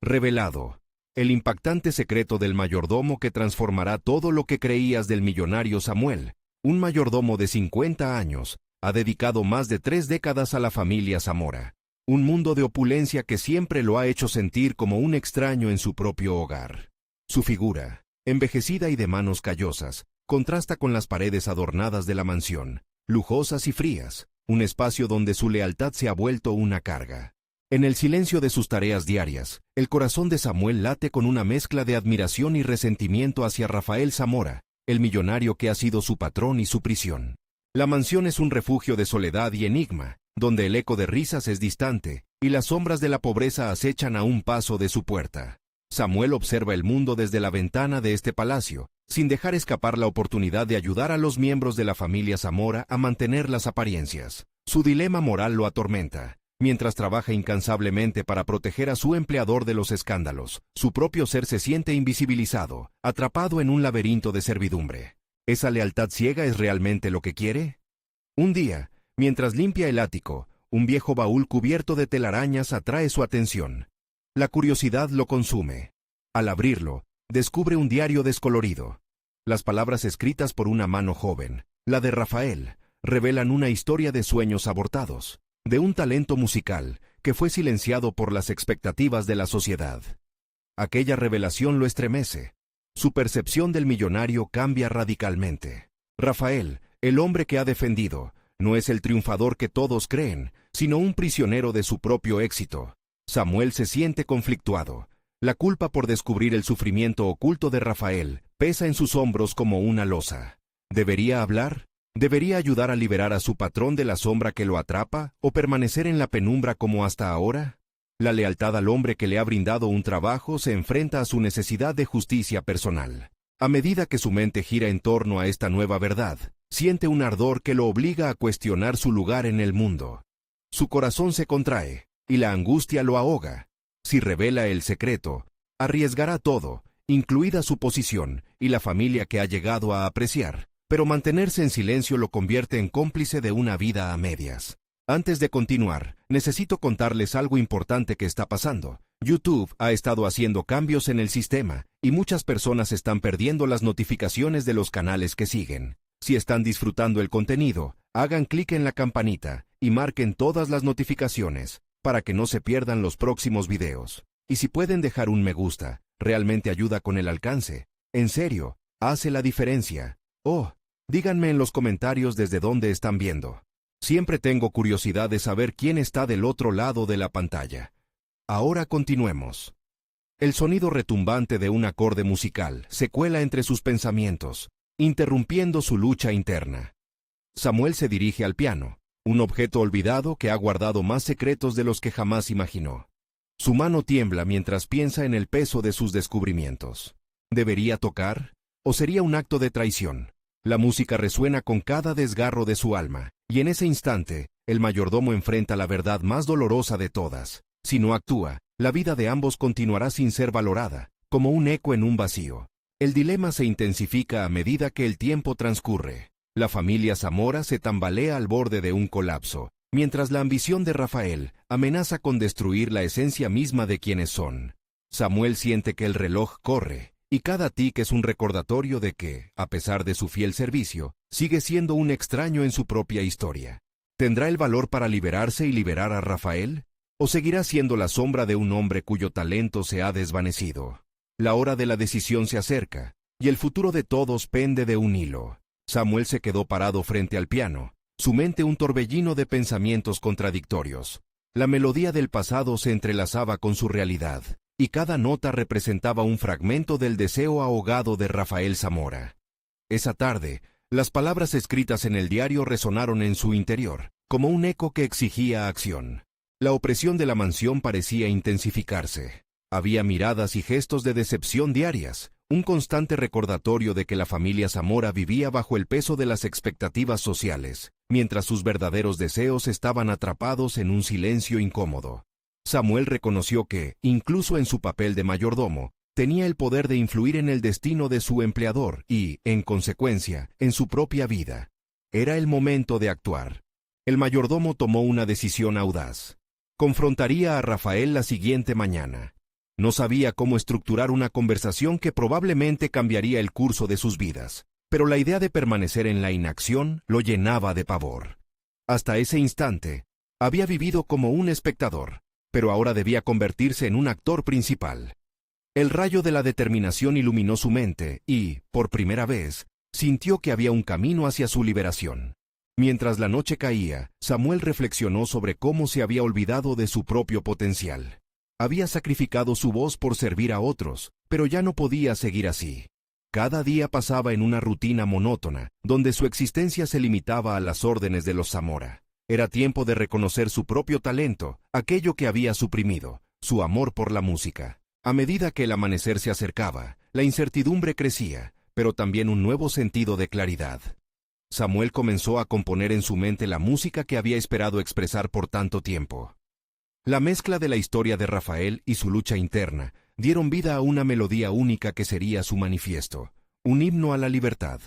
Revelado. El impactante secreto del mayordomo que transformará todo lo que creías del millonario Samuel. Un mayordomo de 50 años, ha dedicado más de 3 décadas a la familia Zamora. Un mundo de opulencia que siempre lo ha hecho sentir como un extraño en su propio hogar. Su figura, envejecida y de manos callosas, contrasta con las paredes adornadas de la mansión, lujosas y frías, un espacio donde su lealtad se ha vuelto una carga. En el silencio de sus tareas diarias, el corazón de Samuel late con una mezcla de admiración y resentimiento hacia Rafael Zamora, el millonario que ha sido su patrón y su prisión. La mansión es un refugio de soledad y enigma, donde el eco de risas es distante, y las sombras de la pobreza acechan a un paso de su puerta. Samuel observa el mundo desde la ventana de este palacio, sin dejar escapar la oportunidad de ayudar a los miembros de la familia Zamora a mantener las apariencias. Su dilema moral lo atormenta. Mientras trabaja incansablemente para proteger a su empleador de los escándalos, su propio ser se siente invisibilizado, atrapado en un laberinto de servidumbre. ¿Esa lealtad ciega es realmente lo que quiere? Un día, mientras limpia el ático, un viejo baúl cubierto de telarañas atrae su atención. La curiosidad lo consume. Al abrirlo, descubre un diario descolorido. Las palabras escritas por una mano joven, la de Rafael, revelan una historia de sueños abortados, de un talento musical que fue silenciado por las expectativas de la sociedad. Aquella revelación lo estremece. Su percepción del millonario cambia radicalmente. Rafael, el hombre que ha defendido, no es el triunfador que todos creen, sino un prisionero de su propio éxito. Samuel se siente conflictuado. La culpa por descubrir el sufrimiento oculto de Rafael pesa en sus hombros como una losa. ¿Debería hablar? ¿Debería ayudar a liberar a su patrón de la sombra que lo atrapa o permanecer en la penumbra como hasta ahora? La lealtad al hombre que le ha brindado un trabajo se enfrenta a su necesidad de justicia personal. A medida que su mente gira en torno a esta nueva verdad, siente un ardor que lo obliga a cuestionar su lugar en el mundo. Su corazón se contrae, y la angustia lo ahoga. Si revela el secreto, arriesgará todo, incluida su posición y la familia que ha llegado a apreciar. Pero mantenerse en silencio lo convierte en cómplice de una vida a medias. Antes de continuar, necesito contarles algo importante que está pasando. YouTube ha estado haciendo cambios en el sistema, y muchas personas están perdiendo las notificaciones de los canales que siguen. Si están disfrutando el contenido, hagan clic en la campanita, y marquen todas las notificaciones, para que no se pierdan los próximos videos. Y si pueden dejar un me gusta, realmente ayuda con el alcance. En serio, hace la diferencia. Oh, díganme en los comentarios desde dónde están viendo. Siempre tengo curiosidad de saber quién está del otro lado de la pantalla. Ahora continuemos. El sonido retumbante de un acorde musical se cuela entre sus pensamientos, interrumpiendo su lucha interna. Samuel se dirige al piano, un objeto olvidado que ha guardado más secretos de los que jamás imaginó. Su mano tiembla mientras piensa en el peso de sus descubrimientos. ¿Debería tocar? ¿O sería un acto de traición? La música resuena con cada desgarro de su alma, y en ese instante, el mayordomo enfrenta la verdad más dolorosa de todas. Si no actúa, la vida de ambos continuará sin ser valorada, como un eco en un vacío. El dilema se intensifica a medida que el tiempo transcurre. La familia Zamora se tambalea al borde de un colapso, mientras la ambición de Rafael amenaza con destruir la esencia misma de quienes son. Samuel siente que el reloj corre, y cada tic es un recordatorio de que, a pesar de su fiel servicio, sigue siendo un extraño en su propia historia. ¿Tendrá el valor para liberarse y liberar a Rafael? ¿O seguirá siendo la sombra de un hombre cuyo talento se ha desvanecido? La hora de la decisión se acerca, y el futuro de todos pende de un hilo. Samuel se quedó parado frente al piano, su mente un torbellino de pensamientos contradictorios. La melodía del pasado se entrelazaba con su realidad, y cada nota representaba un fragmento del deseo ahogado de Rafael Zamora. Esa tarde, las palabras escritas en el diario resonaron en su interior, como un eco que exigía acción. La opresión de la mansión parecía intensificarse. Había miradas y gestos de decepción diarias, un constante recordatorio de que la familia Zamora vivía bajo el peso de las expectativas sociales, mientras sus verdaderos deseos estaban atrapados en un silencio incómodo. Samuel reconoció que, incluso en su papel de mayordomo, tenía el poder de influir en el destino de su empleador y, en consecuencia, en su propia vida. Era el momento de actuar. El mayordomo tomó una decisión audaz. Confrontaría a Rafael la siguiente mañana. No sabía cómo estructurar una conversación que probablemente cambiaría el curso de sus vidas, pero la idea de permanecer en la inacción lo llenaba de pavor. Hasta ese instante, había vivido como un espectador, pero ahora debía convertirse en un actor principal. El rayo de la determinación iluminó su mente y, por primera vez, sintió que había un camino hacia su liberación. Mientras la noche caía, Samuel reflexionó sobre cómo se había olvidado de su propio potencial. Había sacrificado su voz por servir a otros, pero ya no podía seguir así. Cada día pasaba en una rutina monótona, donde su existencia se limitaba a las órdenes de los Zamora. Era tiempo de reconocer su propio talento, aquello que había suprimido, su amor por la música. A medida que el amanecer se acercaba, la incertidumbre crecía, pero también un nuevo sentido de claridad. Samuel comenzó a componer en su mente la música que había esperado expresar por tanto tiempo. La mezcla de la historia de Rafael y su lucha interna dieron vida a una melodía única que sería su manifiesto, un himno a la libertad.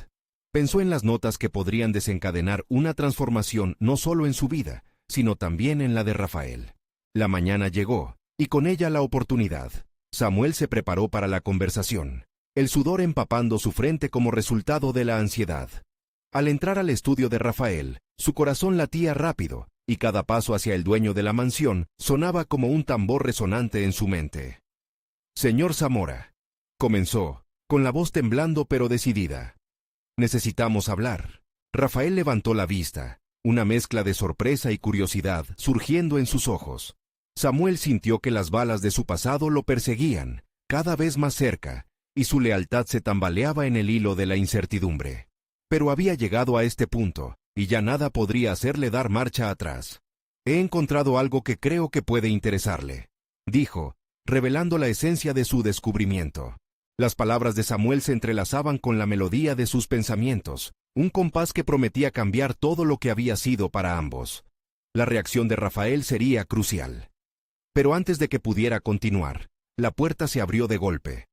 Pensó en las notas que podrían desencadenar una transformación no solo en su vida, sino también en la de Rafael. La mañana llegó, y con ella la oportunidad. Samuel se preparó para la conversación, el sudor empapando su frente como resultado de la ansiedad. Al entrar al estudio de Rafael, su corazón latía rápido, y cada paso hacia el dueño de la mansión sonaba como un tambor resonante en su mente. «Señor Zamora», comenzó, con la voz temblando pero decidida. «Necesitamos hablar». Rafael levantó la vista, una mezcla de sorpresa y curiosidad surgiendo en sus ojos. Samuel sintió que las balas de su pasado lo perseguían, cada vez más cerca, y su lealtad se tambaleaba en el hilo de la incertidumbre. Pero había llegado a este punto, y ya nada podría hacerle dar marcha atrás. «He encontrado algo que creo que puede interesarle», dijo, revelando la esencia de su descubrimiento. Las palabras de Samuel se entrelazaban con la melodía de sus pensamientos, un compás que prometía cambiar todo lo que había sido para ambos. La reacción de Rafael sería crucial. Pero antes de que pudiera continuar, la puerta se abrió de golpe.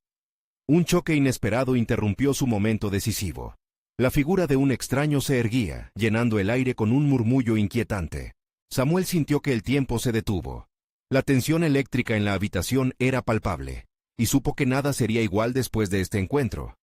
Un choque inesperado interrumpió su momento decisivo. La figura de un extraño se erguía, llenando el aire con un murmullo inquietante. Samuel sintió que el tiempo se detuvo. La tensión eléctrica en la habitación era palpable, y supo que nada sería igual después de este encuentro.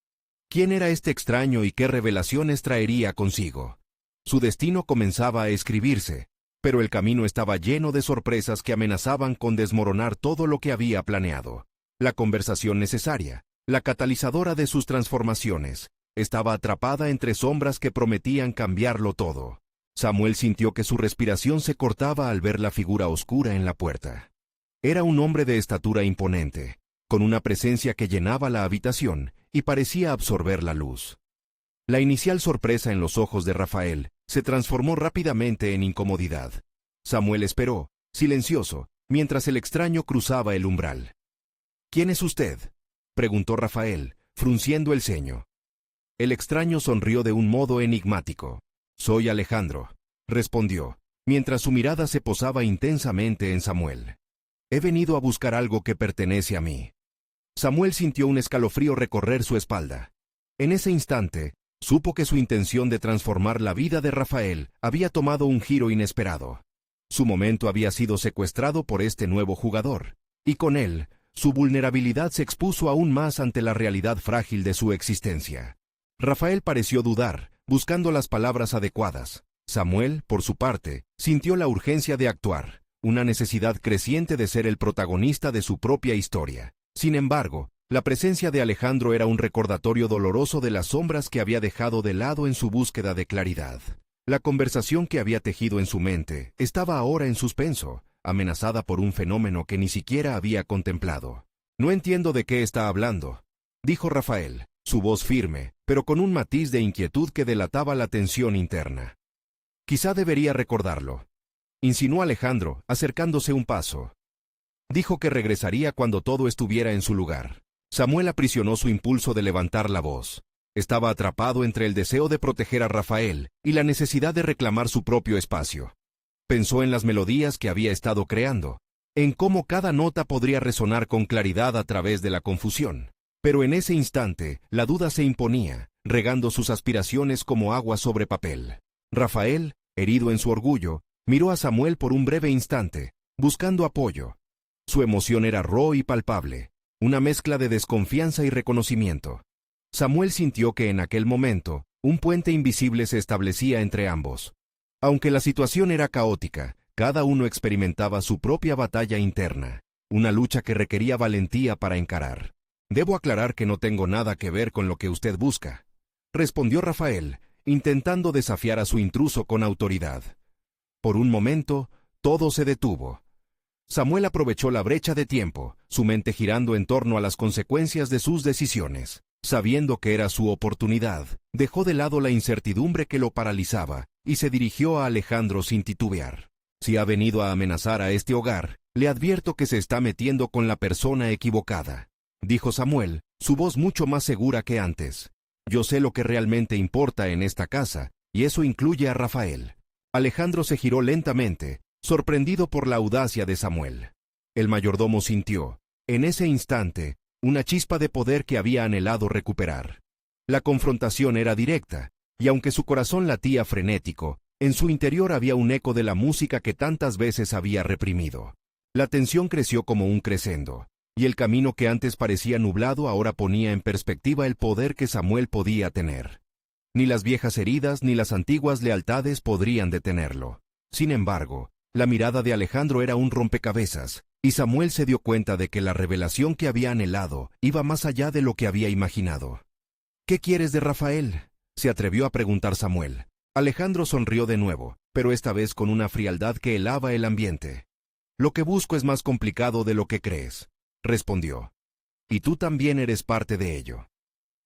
¿Quién era este extraño y qué revelaciones traería consigo? Su destino comenzaba a escribirse, pero el camino estaba lleno de sorpresas que amenazaban con desmoronar todo lo que había planeado. La conversación necesaria, la catalizadora de sus transformaciones, estaba atrapada entre sombras que prometían cambiarlo todo. Samuel sintió que su respiración se cortaba al ver la figura oscura en la puerta. Era un hombre de estatura imponente, con una presencia que llenaba la habitación y parecía absorber la luz. La inicial sorpresa en los ojos de Rafael se transformó rápidamente en incomodidad. Samuel esperó, silencioso, mientras el extraño cruzaba el umbral. «¿Quién es usted?», preguntó Rafael, frunciendo el ceño. El extraño sonrió de un modo enigmático. «Soy Alejandro», respondió, mientras su mirada se posaba intensamente en Samuel. «He venido a buscar algo que pertenece a mí». Samuel sintió un escalofrío recorrer su espalda. En ese instante, supo que su intención de transformar la vida de Rafael había tomado un giro inesperado. Su momento había sido secuestrado por este nuevo jugador, y con él, su vulnerabilidad se expuso aún más ante la realidad frágil de su existencia. Rafael pareció dudar, buscando las palabras adecuadas. Samuel, por su parte, sintió la urgencia de actuar, una necesidad creciente de ser el protagonista de su propia historia. Sin embargo, la presencia de Alejandro era un recordatorio doloroso de las sombras que había dejado de lado en su búsqueda de claridad. La conversación que había tejido en su mente estaba ahora en suspenso, amenazada por un fenómeno que ni siquiera había contemplado. «No entiendo de qué está hablando», dijo Rafael, su voz firme, pero con un matiz de inquietud que delataba la tensión interna. «Quizá debería recordarlo», insinuó Alejandro, acercándose un paso. Dijo que regresaría cuando todo estuviera en su lugar. Samuel aprisionó su impulso de levantar la voz. Estaba atrapado entre el deseo de proteger a Rafael y la necesidad de reclamar su propio espacio. Pensó en las melodías que había estado creando, en cómo cada nota podría resonar con claridad a través de la confusión. Pero en ese instante, la duda se imponía, regando sus aspiraciones como agua sobre papel. Rafael, herido en su orgullo, miró a Samuel por un breve instante, buscando apoyo. Su emoción era raw y palpable, una mezcla de desconfianza y reconocimiento. Samuel sintió que en aquel momento, un puente invisible se establecía entre ambos. Aunque la situación era caótica, cada uno experimentaba su propia batalla interna, una lucha que requería valentía para encarar. «Debo aclarar que no tengo nada que ver con lo que usted busca», respondió Rafael, intentando desafiar a su intruso con autoridad. Por un momento, todo se detuvo. Samuel aprovechó la brecha de tiempo, su mente girando en torno a las consecuencias de sus decisiones. Sabiendo que era su oportunidad, dejó de lado la incertidumbre que lo paralizaba y se dirigió a Alejandro sin titubear. «Si ha venido a amenazar a este hogar, le advierto que se está metiendo con la persona equivocada», dijo Samuel, su voz mucho más segura que antes. «Yo sé lo que realmente importa en esta casa, y eso incluye a Rafael». Alejandro se giró lentamente, sorprendido por la audacia de Samuel. El mayordomo sintió, en ese instante, una chispa de poder que había anhelado recuperar. La confrontación era directa, y aunque su corazón latía frenético, en su interior había un eco de la música que tantas veces había reprimido. La tensión creció como un crescendo, y el camino que antes parecía nublado ahora ponía en perspectiva el poder que Samuel podía tener. Ni las viejas heridas ni las antiguas lealtades podrían detenerlo. Sin embargo, la mirada de Alejandro era un rompecabezas, y Samuel se dio cuenta de que la revelación que había anhelado iba más allá de lo que había imaginado. «¿Qué quieres de Rafael?», se atrevió a preguntar Samuel. Alejandro sonrió de nuevo, pero esta vez con una frialdad que helaba el ambiente. «Lo que busco es más complicado de lo que crees», respondió. «Y tú también eres parte de ello».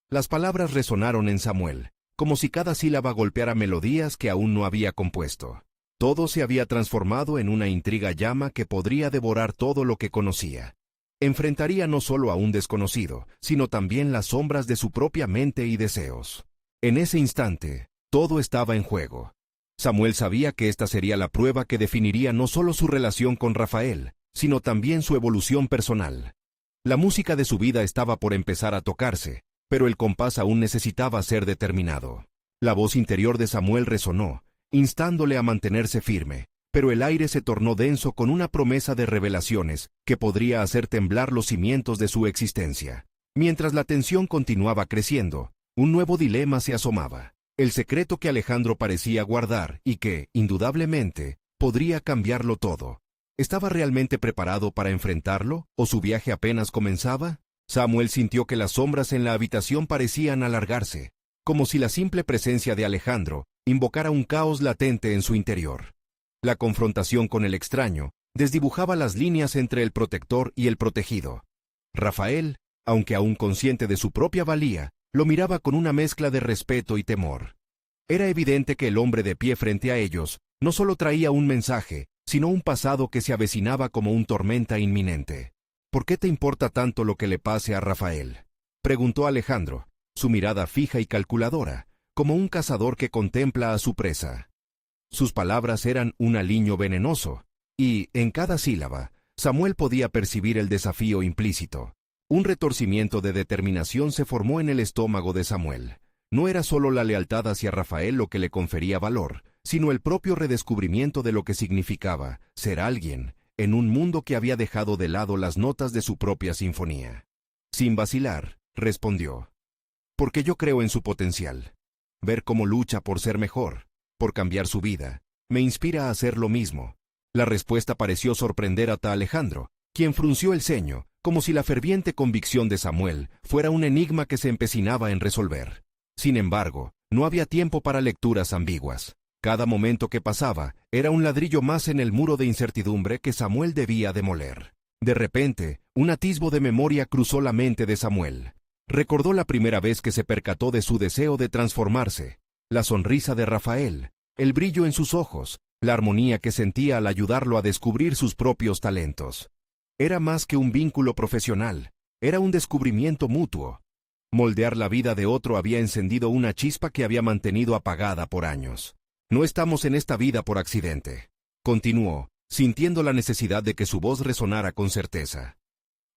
Las palabras resonaron en Samuel, como si cada sílaba golpeara melodías que aún no había compuesto. Todo se había transformado en una intriga llama que podría devorar todo lo que conocía. Enfrentaría no solo a un desconocido, sino también las sombras de su propia mente y deseos. En ese instante, todo estaba en juego. Samuel sabía que esta sería la prueba que definiría no solo su relación con Rafael, sino también su evolución personal. La música de su vida estaba por empezar a tocarse, pero el compás aún necesitaba ser determinado. La voz interior de Samuel resonó, instándole a mantenerse firme, pero el aire se tornó denso con una promesa de revelaciones que podría hacer temblar los cimientos de su existencia. Mientras la tensión continuaba creciendo, un nuevo dilema se asomaba, el secreto que Alejandro parecía guardar y que, indudablemente, podría cambiarlo todo. ¿Estaba realmente preparado para enfrentarlo, o su viaje apenas comenzaba? Samuel sintió que las sombras en la habitación parecían alargarse, como si la simple presencia de Alejandro invocara un caos latente en su interior. La confrontación con el extraño desdibujaba las líneas entre el protector y el protegido. Rafael, aunque aún consciente de su propia valía, lo miraba con una mezcla de respeto y temor. Era evidente que el hombre de pie frente a ellos no solo traía un mensaje, sino un pasado que se avecinaba como una tormenta inminente. «¿Por qué te importa tanto lo que le pase a Rafael?», preguntó Alejandro, su mirada fija y calculadora, como un cazador que contempla a su presa. Sus palabras eran un aliño venenoso, y, en cada sílaba, Samuel podía percibir el desafío implícito. Un retorcimiento de determinación se formó en el estómago de Samuel. No era solo la lealtad hacia Rafael lo que le confería valor, sino el propio redescubrimiento de lo que significaba ser alguien, en un mundo que había dejado de lado las notas de su propia sinfonía. Sin vacilar, respondió: «Porque yo creo en su potencial. Ver cómo lucha por ser mejor, por cambiar su vida, me inspira a hacer lo mismo». La respuesta pareció sorprender a Alejandro, quien frunció el ceño, como si la ferviente convicción de Samuel fuera un enigma que se empecinaba en resolver. Sin embargo, no había tiempo para lecturas ambiguas. Cada momento que pasaba era un ladrillo más en el muro de incertidumbre que Samuel debía demoler. De repente, un atisbo de memoria cruzó la mente de Samuel. Recordó la primera vez que se percató de su deseo de transformarse, la sonrisa de Rafael, el brillo en sus ojos, la armonía que sentía al ayudarlo a descubrir sus propios talentos. Era más que un vínculo profesional, era un descubrimiento mutuo. Moldear la vida de otro había encendido una chispa que había mantenido apagada por años. «No estamos en esta vida por accidente», continuó, sintiendo la necesidad de que su voz resonara con certeza.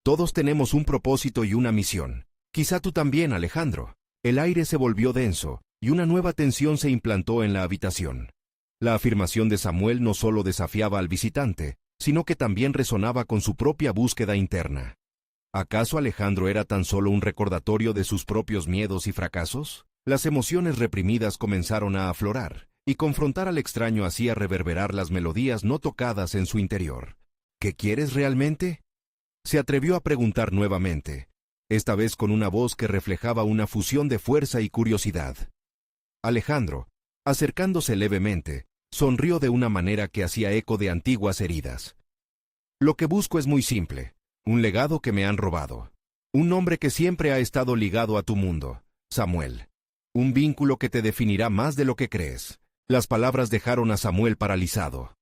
«Todos tenemos un propósito y una misión. Quizá tú también, Alejandro». El aire se volvió denso, y una nueva tensión se implantó en la habitación. La afirmación de Samuel no solo desafiaba al visitante, sino que también resonaba con su propia búsqueda interna. ¿Acaso Alejandro era tan solo un recordatorio de sus propios miedos y fracasos? Las emociones reprimidas comenzaron a aflorar, y confrontar al extraño hacía reverberar las melodías no tocadas en su interior. ¿Qué quieres realmente? Se atrevió a preguntar nuevamente, esta vez con una voz que reflejaba una fusión de fuerza y curiosidad. Alejandro, acercándose levemente, sonrió de una manera que hacía eco de antiguas heridas. Lo que busco es muy simple, un legado que me han robado. Un nombre que siempre ha estado ligado a tu mundo, Samuel. Un vínculo que te definirá más de lo que crees. Las palabras dejaron a Samuel paralizado.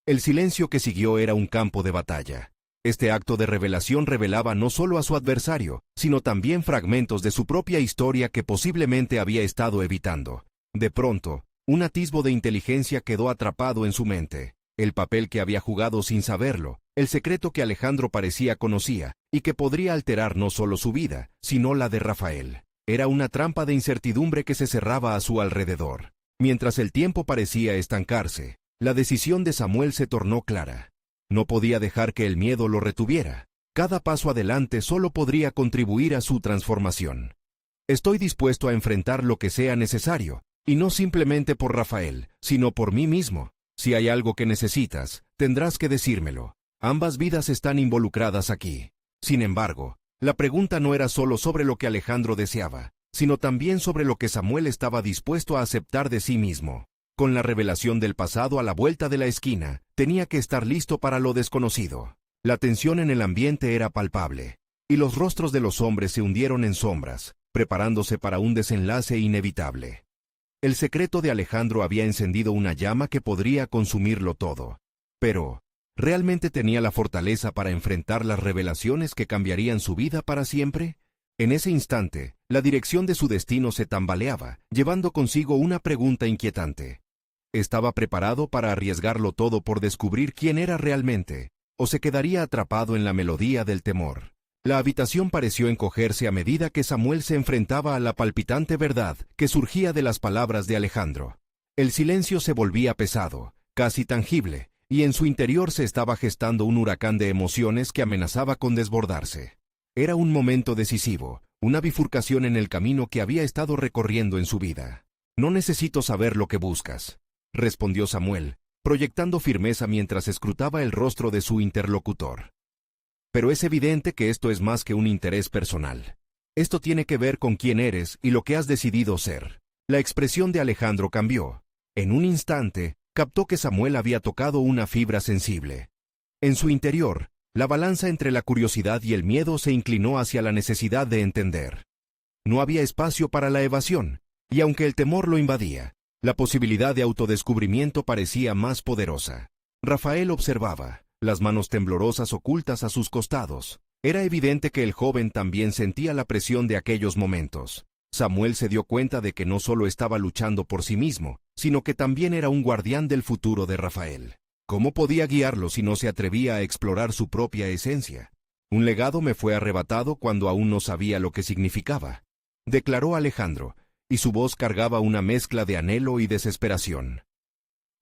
El silencio que siguió era un campo de batalla. Este acto de revelación revelaba no solo a su adversario, sino también fragmentos de su propia historia que posiblemente había estado evitando. De pronto, un atisbo de inteligencia quedó atrapado en su mente. El papel que había jugado sin saberlo, el secreto que Alejandro parecía conocía, y que podría alterar no solo su vida, sino la de Rafael. Era una trampa de incertidumbre que se cerraba a su alrededor. Mientras el tiempo parecía estancarse, la decisión de Samuel se tornó clara. No podía dejar que el miedo lo retuviera. Cada paso adelante solo podría contribuir a su transformación. Estoy dispuesto a enfrentar lo que sea necesario, y no simplemente por Rafael, sino por mí mismo. Si hay algo que necesitas, tendrás que decírmelo. Ambas vidas están involucradas aquí. Sin embargo, la pregunta no era solo sobre lo que Alejandro deseaba, sino también sobre lo que Samuel estaba dispuesto a aceptar de sí mismo. Con la revelación del pasado a la vuelta de la esquina, tenía que estar listo para lo desconocido. La tensión en el ambiente era palpable, y los rostros de los hombres se hundieron en sombras, preparándose para un desenlace inevitable. El secreto de Alejandro había encendido una llama que podría consumirlo todo. Pero, ¿realmente tenía la fortaleza para enfrentar las revelaciones que cambiarían su vida para siempre? En ese instante, la dirección de su destino se tambaleaba, llevando consigo una pregunta inquietante. ¿Estaba preparado para arriesgarlo todo por descubrir quién era realmente, o se quedaría atrapado en la melodía del temor? La habitación pareció encogerse a medida que Samuel se enfrentaba a la palpitante verdad que surgía de las palabras de Alejandro. El silencio se volvía pesado, casi tangible, y en su interior se estaba gestando un huracán de emociones que amenazaba con desbordarse. Era un momento decisivo, una bifurcación en el camino que había estado recorriendo en su vida. «No necesito saber lo que buscas», respondió Samuel, proyectando firmeza mientras escrutaba el rostro de su interlocutor. «Pero es evidente que esto es más que un interés personal. Esto tiene que ver con quién eres y lo que has decidido ser». La expresión de Alejandro cambió. En un instante, captó que Samuel había tocado una fibra sensible. En su interior, la balanza entre la curiosidad y el miedo se inclinó hacia la necesidad de entender. No había espacio para la evasión, y aunque el temor lo invadía, la posibilidad de autodescubrimiento parecía más poderosa. Rafael observaba, las manos temblorosas ocultas a sus costados. Era evidente que el joven también sentía la presión de aquellos momentos. Samuel se dio cuenta de que no solo estaba luchando por sí mismo, sino que también era un guardián del futuro de Rafael. ¿Cómo podía guiarlo si no se atrevía a explorar su propia esencia? Un legado me fue arrebatado cuando aún no sabía lo que significaba, declaró Alejandro, y su voz cargaba una mezcla de anhelo y desesperación.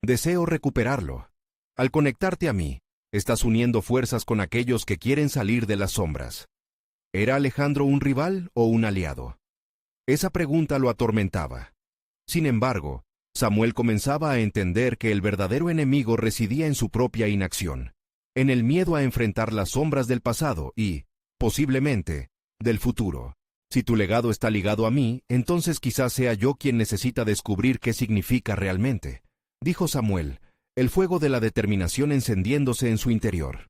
Deseo recuperarlo. Al conectarte a mí, estás uniendo fuerzas con aquellos que quieren salir de las sombras. ¿Era Alejandro un rival o un aliado? Esa pregunta lo atormentaba. Sin embargo, Samuel comenzaba a entender que el verdadero enemigo residía en su propia inacción, en el miedo a enfrentar las sombras del pasado y, posiblemente, del futuro. Si tu legado está ligado a mí, entonces quizás sea yo quien necesita descubrir qué significa realmente, dijo Samuel, el fuego de la determinación encendiéndose en su interior.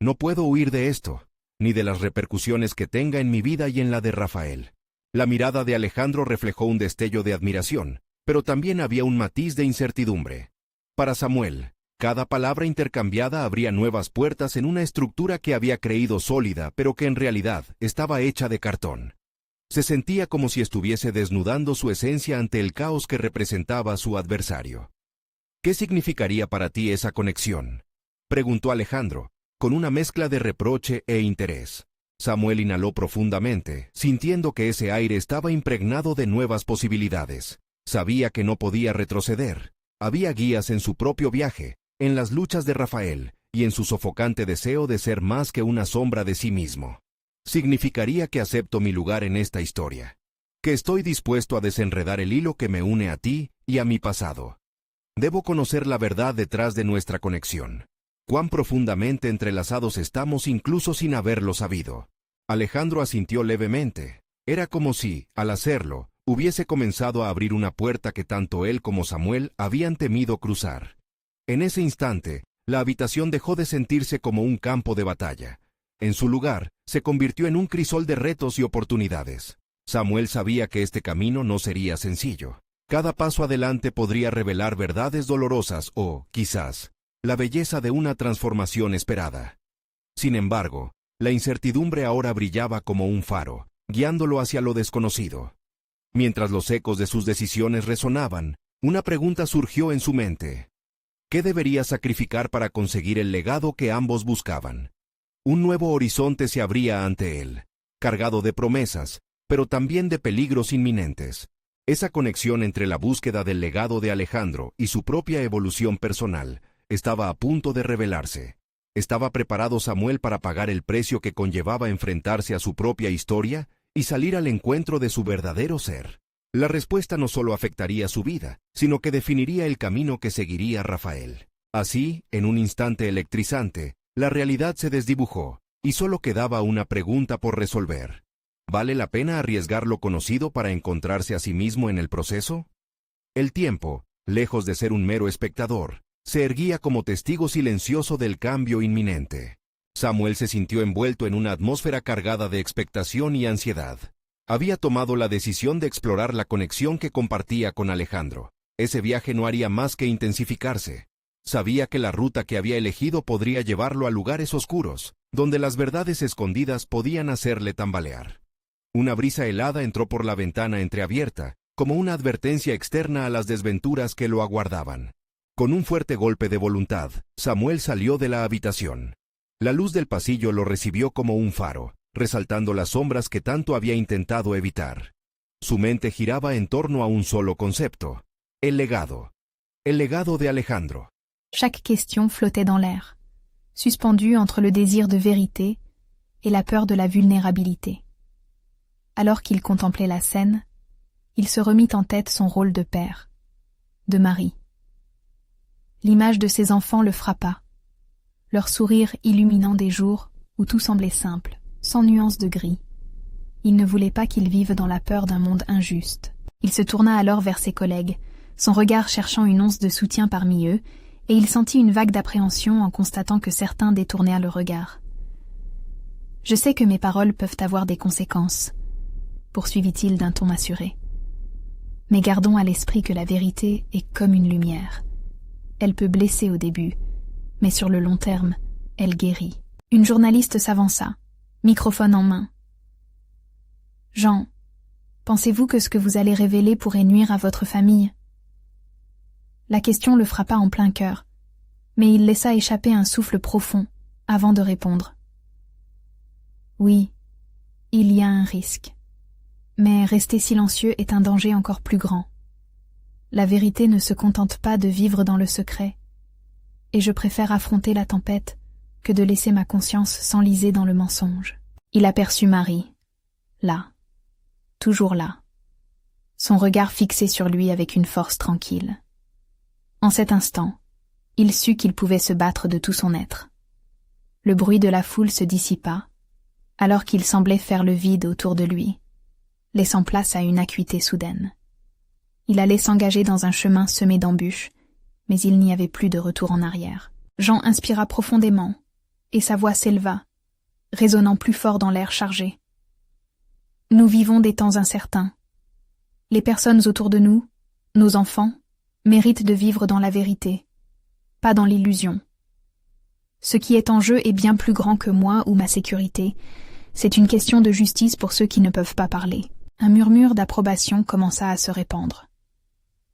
No puedo huir de esto, ni de las repercusiones que tenga en mi vida y en la de Rafael. La mirada de Alejandro reflejó un destello de admiración, pero también había un matiz de incertidumbre. Para Samuel, cada palabra intercambiada abría nuevas puertas en una estructura que había creído sólida, pero que en realidad estaba hecha de cartón. Se sentía como si estuviese desnudando su esencia ante el caos que representaba a su adversario. ¿Qué significaría para ti esa conexión?, preguntó Alejandro, con una mezcla de reproche e interés. Samuel inhaló profundamente, sintiendo que ese aire estaba impregnado de nuevas posibilidades. Sabía que no podía retroceder. Había guías en su propio viaje, en las luchas de Rafael, y en su sofocante deseo de ser más que una sombra de sí mismo. significaría que acepto mi lugar en esta historia, que estoy dispuesto a desenredar el hilo que me une a ti y a mi pasado. Debo conocer la verdad detrás de nuestra conexión. Cuán profundamente entrelazados estamos incluso sin haberlo sabido. Alejandro asintió levemente. Era como si, al hacerlo, hubiese comenzado a abrir una puerta que tanto él como Samuel habían temido cruzar. En ese instante, la habitación dejó de sentirse como un campo de batalla. En su lugar, se convirtió en un crisol de retos y oportunidades. Samuel sabía que este camino no sería sencillo. Cada paso adelante podría revelar verdades dolorosas o, quizás, la belleza de una transformación esperada. Sin embargo, la incertidumbre ahora brillaba como un faro, guiándolo hacia lo desconocido. Mientras los ecos de sus decisiones resonaban, una pregunta surgió en su mente. ¿Qué debería sacrificar para conseguir el legado que ambos buscaban? Un nuevo horizonte se abría ante él, cargado de promesas, pero también de peligros inminentes. Esa conexión entre la búsqueda del legado de Alejandro y su propia evolución personal estaba a punto de revelarse. ¿Estaba preparado Samuel para pagar el precio que conllevaba enfrentarse a su propia historia y salir al encuentro de su verdadero ser? La respuesta no solo afectaría su vida, sino que definiría el camino que seguiría Rafael. Así, en un instante electrizante, la realidad se desdibujó, y solo quedaba una pregunta por resolver. ¿Vale la pena arriesgar lo conocido para encontrarse a sí mismo en el proceso? El tiempo, lejos de ser un mero espectador, se erguía como testigo silencioso del cambio inminente. Samuel se sintió envuelto en una atmósfera cargada de expectación y ansiedad. Había tomado la decisión de explorar la conexión que compartía con Alejandro. Ese viaje no haría más que intensificarse. Sabía que la ruta que había elegido podría llevarlo a lugares oscuros, donde las verdades escondidas podían hacerle tambalear. Una brisa helada entró por la ventana entreabierta, como una advertencia externa a las desventuras que lo aguardaban. Con un fuerte golpe de voluntad, Samuel salió de la habitación. La luz del pasillo lo recibió como un faro, resaltando las sombras que tanto había intentado evitar. Su mente giraba en torno a un solo concepto: el legado. El legado de Alejandro. Chaque question flottait dans l'air, suspendue entre le désir de vérité et la peur de la vulnérabilité. Alors qu'il contemplait la scène, il se remit en tête son rôle de père, de mari. L'image de ses enfants le frappa, leur sourire illuminant des jours où tout semblait simple, sans nuance de gris. Il ne voulait pas qu'ils vivent dans la peur d'un monde injuste. Il se tourna alors vers ses collègues, son regard cherchant une once de soutien parmi eux, et il sentit une vague d'appréhension en constatant que certains détournèrent le regard. « Je sais que mes paroles peuvent avoir des conséquences, » poursuivit-il d'un ton assuré. « Mais gardons à l'esprit que la vérité est comme une lumière. Elle peut blesser au début, mais sur le long terme, elle guérit. » Une journaliste s'avança, microphone en main. « Jean, pensez-vous que ce que vous allez révéler pourrait nuire à votre famille ?» La question le frappa en plein cœur, mais il laissa échapper un souffle profond avant de répondre. « Oui, il y a un risque. Mais rester silencieux est un danger encore plus grand. La vérité ne se contente pas de vivre dans le secret, et je préfère affronter la tempête que de laisser ma conscience s'enliser dans le mensonge. » Il aperçut Marie, là, toujours là, son regard fixé sur lui avec une force tranquille. En cet instant, il sut qu'il pouvait se battre de tout son être. Le bruit de la foule se dissipa, alors qu'il semblait faire le vide autour de lui, laissant place à une acuité soudaine. Il allait s'engager dans un chemin semé d'embûches, mais il n'y avait plus de retour en arrière. Jean inspira profondément, et sa voix s'éleva, résonnant plus fort dans l'air chargé. « Nous vivons des temps incertains. Les personnes autour de nous, nos enfants, méritent de vivre dans la vérité, pas dans l'illusion. Ce qui est en jeu est bien plus grand que moi ou ma sécurité. C'est une question de justice pour ceux qui ne peuvent pas parler. » Un murmure d'approbation commença à se répandre.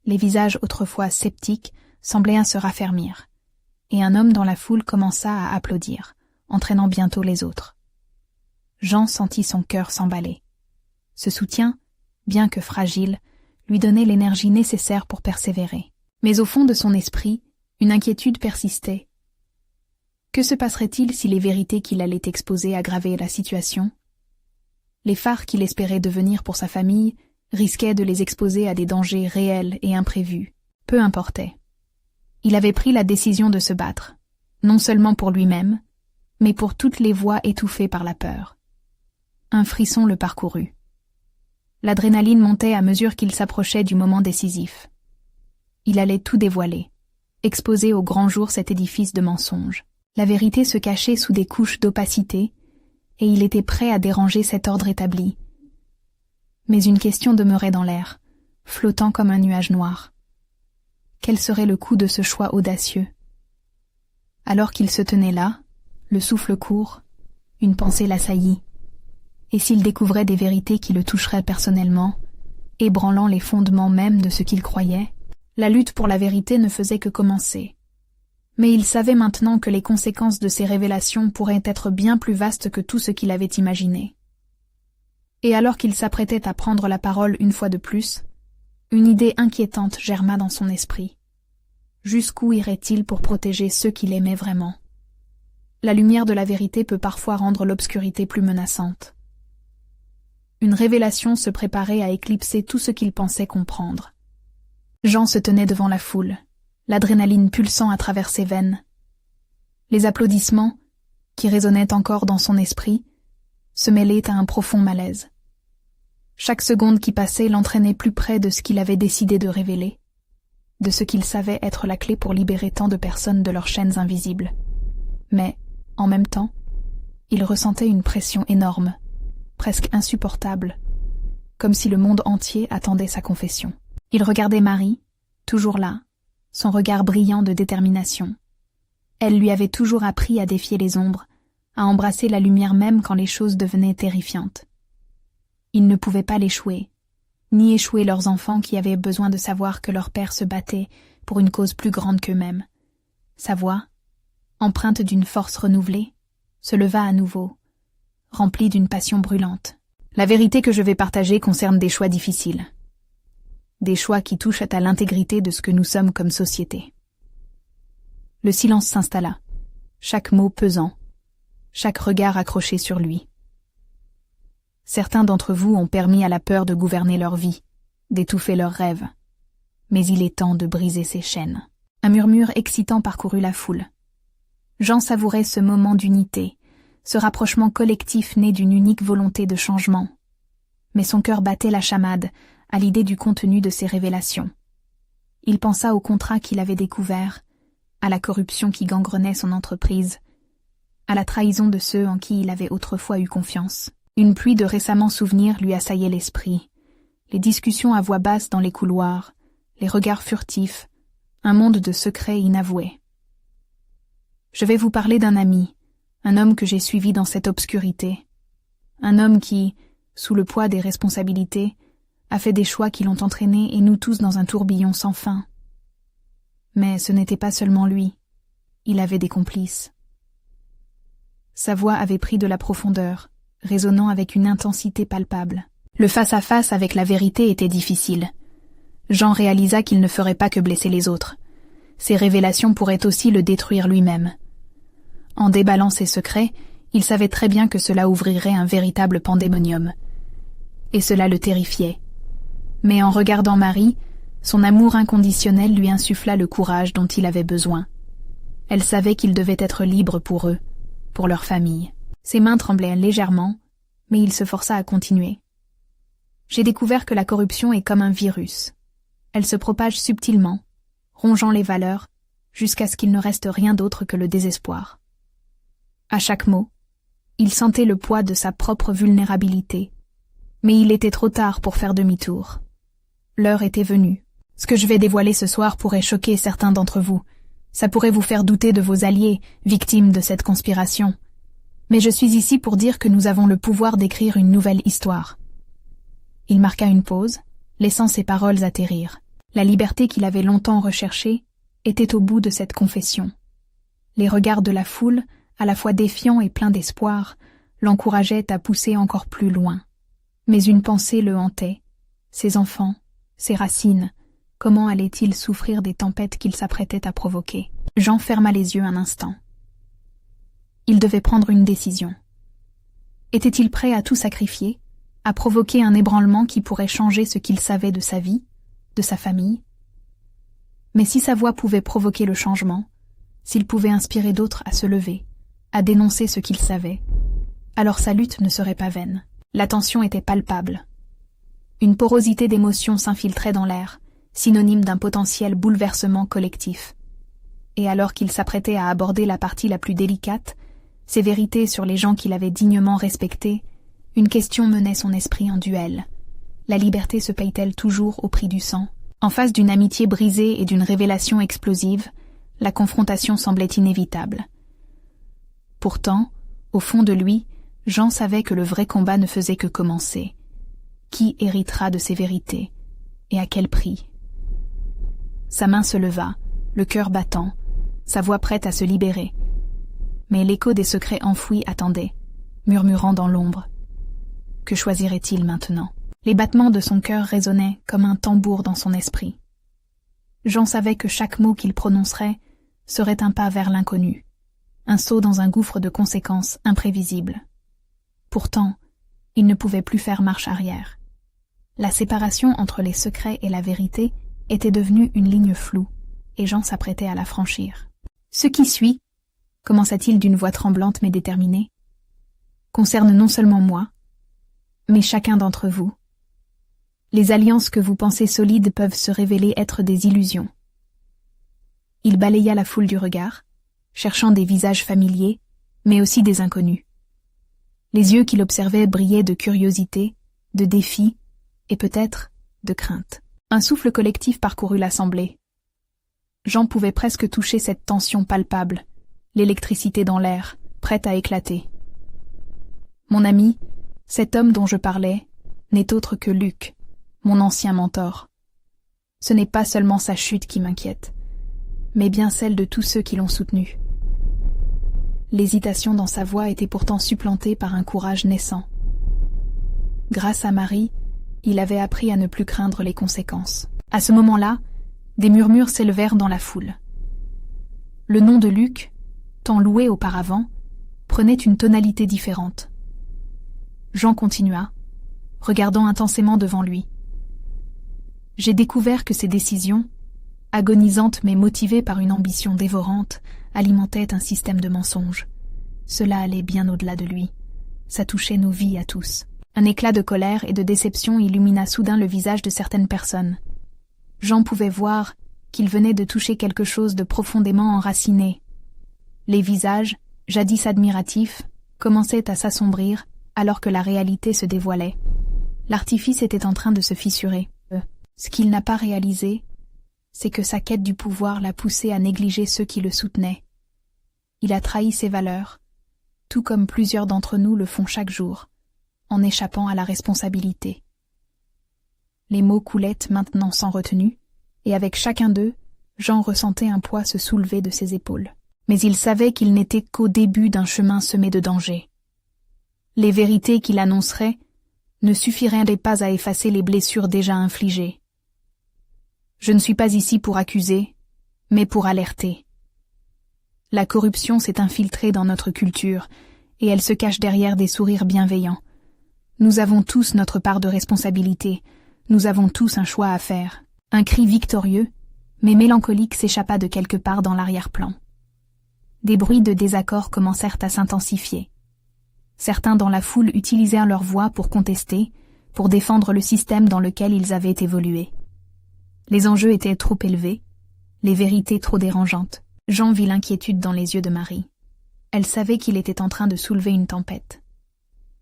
Les visages autrefois sceptiques semblaient se raffermir, et un homme dans la foule commença à applaudir, entraînant bientôt les autres. Jean sentit son cœur s'emballer. Ce soutien, bien que fragile, lui donnait l'énergie nécessaire pour persévérer. Mais au fond de son esprit, une inquiétude persistait. Que se passerait-il si les vérités qu'il allait exposer aggravaient la situation? Les phares qu'il espérait devenir pour sa famille risquaient de les exposer à des dangers réels et imprévus. Peu importait. Il avait pris la décision de se battre, non seulement pour lui-même, mais pour toutes les voix étouffées par la peur. Un frisson le parcourut. L'adrénaline montait à mesure qu'il s'approchait du moment décisif. Il allait tout dévoiler, exposer au grand jour cet édifice de mensonges. La vérité se cachait sous des couches d'opacité, et il était prêt à déranger cet ordre établi. Mais une question demeurait dans l'air, flottant comme un nuage noir. Quel serait le coût de ce choix audacieux? Alors qu'il se tenait là, le souffle court, une pensée l'assaillit. Et s'il découvrait des vérités qui le toucheraient personnellement, ébranlant les fondements même de ce qu'il croyait? La lutte pour la vérité ne faisait que commencer. Mais il savait maintenant que les conséquences de ces révélations pourraient être bien plus vastes que tout ce qu'il avait imaginé. Et alors qu'il s'apprêtait à prendre la parole une fois de plus, une idée inquiétante germa dans son esprit. Jusqu'où irait-il pour protéger ceux qu'il aimait vraiment? La lumière de la vérité peut parfois rendre l'obscurité plus menaçante. Une révélation se préparait à éclipser tout ce qu'il pensait comprendre. Jean se tenait devant la foule, l'adrénaline pulsant à travers ses veines. Les applaudissements, qui résonnaient encore dans son esprit, se mêlaient à un profond malaise. Chaque seconde qui passait l'entraînait plus près de ce qu'il avait décidé de révéler, de ce qu'il savait être la clé pour libérer tant de personnes de leurs chaînes invisibles. Mais, en même temps, il ressentait une pression énorme, presque insupportable, comme si le monde entier attendait sa confession. Il regardait Marie, toujours là, son regard brillant de détermination. Elle lui avait toujours appris à défier les ombres, à embrasser la lumière même quand les choses devenaient terrifiantes. Ils ne pouvaient pas l'échouer, ni échouer leurs enfants qui avaient besoin de savoir que leur père se battait pour une cause plus grande qu'eux-mêmes. Sa voix, empreinte d'une force renouvelée, se leva à nouveau, remplie d'une passion brûlante. La vérité que je vais partager concerne des choix difficiles. Des choix qui touchent à l'intégrité de ce que nous sommes comme société. Le silence s'installa, chaque mot pesant, chaque regard accroché sur lui. Certains d'entre vous ont permis à la peur de gouverner leur vie, d'étouffer leurs rêves. Mais il est temps de briser ces chaînes. Un murmure excitant parcourut la foule. Jean savourait ce moment d'unité, ce rapprochement collectif né d'une unique volonté de changement. Mais son cœur battait la chamade à l'idée du contenu de ces révélations. Il pensa au contrat qu'il avait découvert, à la corruption qui gangrenait son entreprise, à la trahison de ceux en qui il avait autrefois eu confiance. Une pluie de récemment souvenirs lui assaillait l'esprit. Les discussions à voix basse dans les couloirs, les regards furtifs, un monde de secrets inavoués. Je vais vous parler d'un ami, un homme que j'ai suivi dans cette obscurité. Un homme qui, sous le poids des responsabilités, a fait des choix qui l'ont entraîné et nous tous dans un tourbillon sans fin. Mais ce n'était pas seulement lui. Il avait des complices. Sa voix avait pris de la profondeur, résonnant avec une intensité palpable. Le face-à-face avec la vérité était difficile. Jean réalisa qu'il ne ferait pas que blesser les autres. Ces révélations pourraient aussi le détruire lui-même. En déballant ses secrets, il savait très bien que cela ouvrirait un véritable pandémonium. Et cela le terrifiait. Mais en regardant Marie, son amour inconditionnel lui insuffla le courage dont il avait besoin. Elle savait qu'il devait être libre pour eux, pour leur famille. Ses mains tremblaient légèrement, mais il se força à continuer. J'ai découvert que la corruption est comme un virus. Elle se propage subtilement, rongeant les valeurs, jusqu'à ce qu'il ne reste rien d'autre que le désespoir. À chaque mot, il sentait le poids de sa propre vulnérabilité, mais il était trop tard pour faire demi-tour. L'heure était venue. Ce que je vais dévoiler ce soir pourrait choquer certains d'entre vous. Ça pourrait vous faire douter de vos alliés, victimes de cette conspiration. Mais je suis ici pour dire que nous avons le pouvoir d'écrire une nouvelle histoire. Il marqua une pause, laissant ses paroles atterrir. La liberté qu'il avait longtemps recherchée était au bout de cette confession. Les regards de la foule, à la fois défiants et pleins d'espoir, l'encourageaient à pousser encore plus loin. Mais une pensée le hantait. Ses enfants, ses racines, comment allaient-ils souffrir des tempêtes qu'il s'apprêtait à provoquer? Jean ferma les yeux un instant. Il devait prendre une décision. Était-il prêt à tout sacrifier, à provoquer un ébranlement qui pourrait changer ce qu'il savait de sa vie, de sa famille. Mais si sa voix pouvait provoquer le changement, s'il pouvait inspirer d'autres à se lever, à dénoncer ce qu'ils savaient, alors sa lutte ne serait pas vaine. La tension était palpable. Une porosité d'émotions s'infiltrait dans l'air, synonyme d'un potentiel bouleversement collectif. Et alors qu'il s'apprêtait à aborder la partie la plus délicate, ses vérités sur les gens qu'il avait dignement respectés, une question menait son esprit en duel. La liberté se paye-t-elle toujours au prix du sang? En face d'une amitié brisée et d'une révélation explosive, la confrontation semblait inévitable. Pourtant, au fond de lui, Jean savait que le vrai combat ne faisait que commencer. Qui héritera de ces vérités? Et à quel prix? Sa main se leva, le cœur battant, sa voix prête à se libérer. Mais l'écho des secrets enfouis attendait, murmurant dans l'ombre. Que choisirait-il maintenant? Les battements de son cœur résonnaient comme un tambour dans son esprit. Jean savait que chaque mot qu'il prononcerait serait un pas vers l'inconnu, un saut dans un gouffre de conséquences imprévisibles. Pourtant, il ne pouvait plus faire marche arrière. La séparation entre les secrets et la vérité était devenue une ligne floue, et Jean s'apprêtait à la franchir. « Ce qui suit, » commença-t-il d'une voix tremblante mais déterminée, « concerne non seulement moi, mais chacun d'entre vous. Les alliances que vous pensez solides peuvent se révéler être des illusions. » Il balaya la foule du regard, cherchant des visages familiers, mais aussi des inconnus. Les yeux qu'il observait brillaient de curiosité, de défi et peut-être de crainte. Un souffle collectif parcourut l'assemblée. Jean pouvait presque toucher cette tension palpable, l'électricité dans l'air, prête à éclater. « Mon ami, cet homme dont je parlais, n'est autre que Luc, mon ancien mentor. Ce n'est pas seulement sa chute qui m'inquiète, mais bien celle de tous ceux qui l'ont soutenu. » L'hésitation dans sa voix était pourtant supplantée par un courage naissant. Grâce à Marie, il avait appris à ne plus craindre les conséquences. À ce moment-là, des murmures s'élevèrent dans la foule. Le nom de Luc, tant loué auparavant, prenait une tonalité différente. Jean continua, regardant intensément devant lui. « J'ai découvert que ses décisions, agonisantes mais motivées par une ambition dévorante, alimentait un système de mensonges. Cela allait bien au-delà de lui. Ça touchait nos vies à tous. » Un éclat de colère et de déception illumina soudain le visage de certaines personnes. Jean pouvait voir qu'il venait de toucher quelque chose de profondément enraciné. Les visages, jadis admiratifs, commençaient à s'assombrir alors que la réalité se dévoilait. L'artifice était en train de se fissurer. Ce qu'il n'a pas réalisé, c'est que sa quête du pouvoir l'a poussé à négliger ceux qui le soutenaient. Il a trahi ses valeurs, tout comme plusieurs d'entre nous le font chaque jour, en échappant à la responsabilité. Les mots coulaient maintenant sans retenue, et avec chacun d'eux, Jean ressentait un poids se soulever de ses épaules. Mais il savait qu'il n'était qu'au début d'un chemin semé de dangers. Les vérités qu'il annoncerait ne suffiraient pas à effacer les blessures déjà infligées. Je ne suis pas ici pour accuser, mais pour alerter. La corruption s'est infiltrée dans notre culture, et elle se cache derrière des sourires bienveillants. Nous avons tous notre part de responsabilité, nous avons tous un choix à faire. Un cri victorieux, mais mélancolique s'échappa de quelque part dans l'arrière-plan. Des bruits de désaccord commencèrent à s'intensifier. Certains dans la foule utilisèrent leur voix pour contester, pour défendre le système dans lequel ils avaient évolué. Les enjeux étaient trop élevés, les vérités trop dérangeantes. Jean vit l'inquiétude dans les yeux de Marie. Elle savait qu'il était en train de soulever une tempête.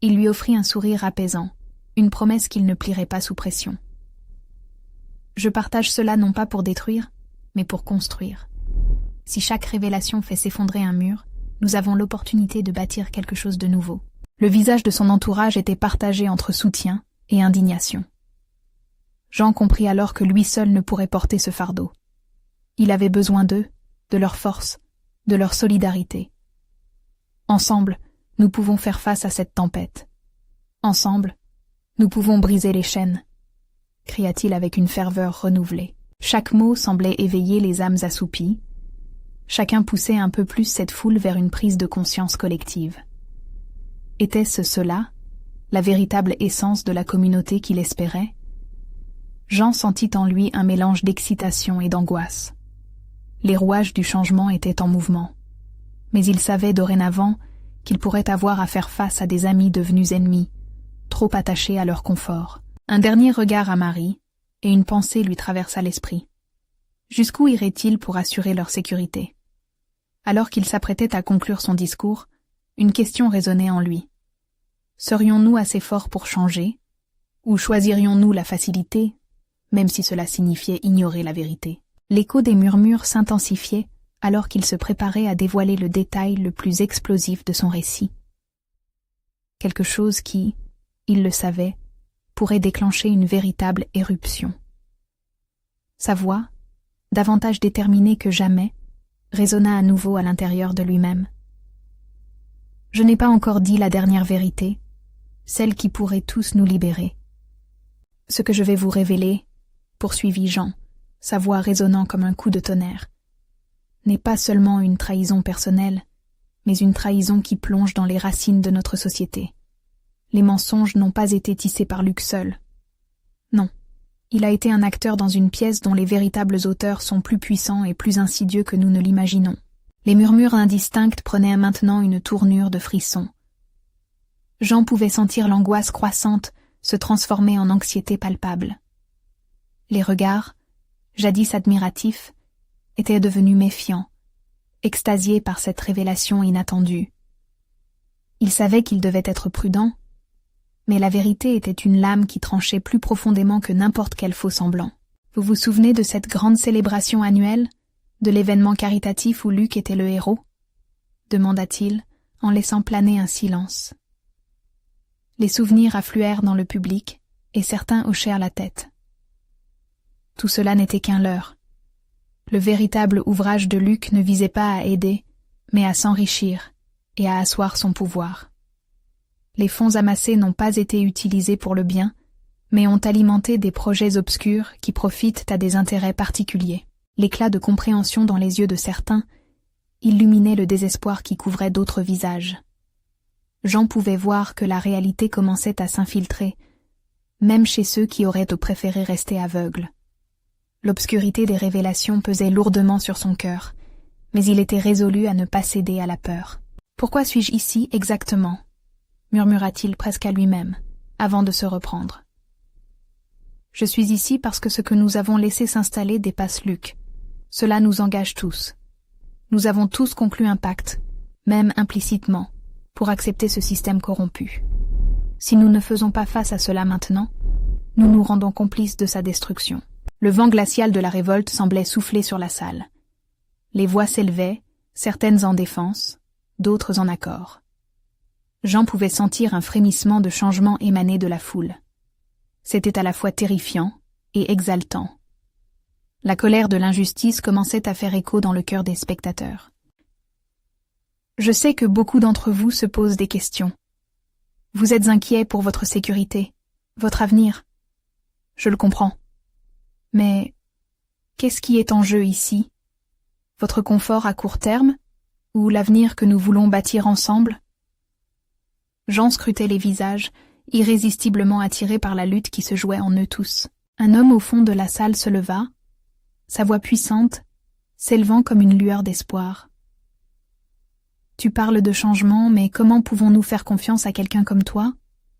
Il lui offrit un sourire apaisant, une promesse qu'il ne plierait pas sous pression. « Je partage cela non pas pour détruire, mais pour construire. Si chaque révélation fait s'effondrer un mur, nous avons l'opportunité de bâtir quelque chose de nouveau. » Le visage de son entourage était partagé entre soutien et indignation. Jean comprit alors que lui seul ne pourrait porter ce fardeau. Il avait besoin d'eux, de leur force, de leur solidarité. Ensemble, nous pouvons faire face à cette tempête. Ensemble, nous pouvons briser les chaînes, cria-t-il avec une ferveur renouvelée. Chaque mot semblait éveiller les âmes assoupies. Chacun poussait un peu plus cette foule vers une prise de conscience collective. Était-ce cela, la véritable essence de la communauté qu'il espérait, Jean sentit en lui un mélange d'excitation et d'angoisse. Les rouages du changement étaient en mouvement, mais il savait dorénavant qu'il pourrait avoir à faire face à des amis devenus ennemis, trop attachés à leur confort. Un dernier regard à Marie, et une pensée lui traversa l'esprit. Jusqu'où irait-il pour assurer leur sécurité? Alors qu'il s'apprêtait à conclure son discours, une question résonnait en lui. Serions-nous assez forts pour changer? Ou choisirions-nous la facilité, même si cela signifiait ignorer la vérité? L'écho des murmures s'intensifiait alors qu'il se préparait à dévoiler le détail le plus explosif de son récit. Quelque chose qui, il le savait, pourrait déclencher une véritable éruption. Sa voix, davantage déterminée que jamais, résonna à nouveau à l'intérieur de lui-même. Je n'ai pas encore dit la dernière vérité, celle qui pourrait tous nous libérer. Ce que je vais vous révéler, poursuivit Jean, sa voix résonnant comme un coup de tonnerre, n'est pas seulement une trahison personnelle, mais une trahison qui plonge dans les racines de notre société. Les mensonges n'ont pas été tissés par Luc seul. Non, il a été un acteur dans une pièce dont les véritables auteurs sont plus puissants et plus insidieux que nous ne l'imaginons. Les murmures indistincts prenaient maintenant une tournure de frisson. Jean pouvait sentir l'angoisse croissante se transformer en anxiété palpable. Les regards, jadis admiratifs, étaient devenus méfiants, extasiés par cette révélation inattendue. Il savait qu'il devait être prudent, mais la vérité était une lame qui tranchait plus profondément que n'importe quel faux-semblant. Vous vous souvenez de cette grande célébration annuelle, de l'événement caritatif où Luc était le héros? Demanda-t-il, en laissant planer un silence. Les souvenirs affluèrent dans le public, et certains hochèrent la tête. Tout cela n'était qu'un leurre. Le véritable ouvrage de Luc ne visait pas à aider, mais à s'enrichir et à asseoir son pouvoir. Les fonds amassés n'ont pas été utilisés pour le bien, mais ont alimenté des projets obscurs qui profitent à des intérêts particuliers. L'éclat de compréhension dans les yeux de certains illuminait le désespoir qui couvrait d'autres visages. Jean pouvait voir que la réalité commençait à s'infiltrer, même chez ceux qui auraient préféré rester aveugles. L'obscurité des révélations pesait lourdement sur son cœur, mais il était résolu à ne pas céder à la peur. « Pourquoi suis-je ici exactement ?» murmura-t-il presque à lui-même, avant de se reprendre. « Je suis ici parce que ce que nous avons laissé s'installer dépasse Luc. Cela nous engage tous. Nous avons tous conclu un pacte, même implicitement, pour accepter ce système corrompu. Si nous ne faisons pas face à cela maintenant, nous nous rendons complices de sa destruction. » Le vent glacial de la révolte semblait souffler sur la salle. Les voix s'élevaient, certaines en défense, d'autres en accord. Jean pouvait sentir un frémissement de changement émaner de la foule. C'était à la fois terrifiant et exaltant. La colère de l'injustice commençait à faire écho dans le cœur des spectateurs. Je sais que beaucoup d'entre vous se posent des questions. Vous êtes inquiets pour votre sécurité, votre avenir. Je le comprends. Mais qu'est-ce qui est en jeu ici? Votre confort à court terme ou l'avenir que nous voulons bâtir ensemble? Jean scrutait les visages, irrésistiblement attiré par la lutte qui se jouait en eux tous. Un homme au fond de la salle se leva, sa voix puissante, s'élevant comme une lueur d'espoir. « Tu parles de changement, mais comment pouvons-nous faire confiance à quelqu'un comme toi,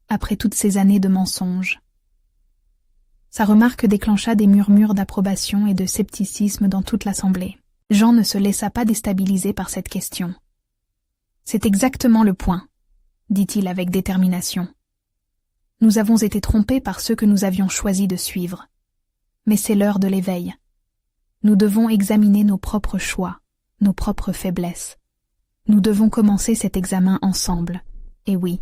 après toutes ces années de mensonges ?» Sa remarque déclencha des murmures d'approbation et de scepticisme dans toute l'assemblée. Jean ne se laissa pas déstabiliser par cette question. « C'est exactement le point, » dit-il avec détermination. « Nous avons été trompés par ceux que nous avions choisi de suivre. Mais c'est l'heure de l'éveil. Nous devons examiner nos propres choix, nos propres faiblesses. Nous devons commencer cet examen ensemble. Et oui,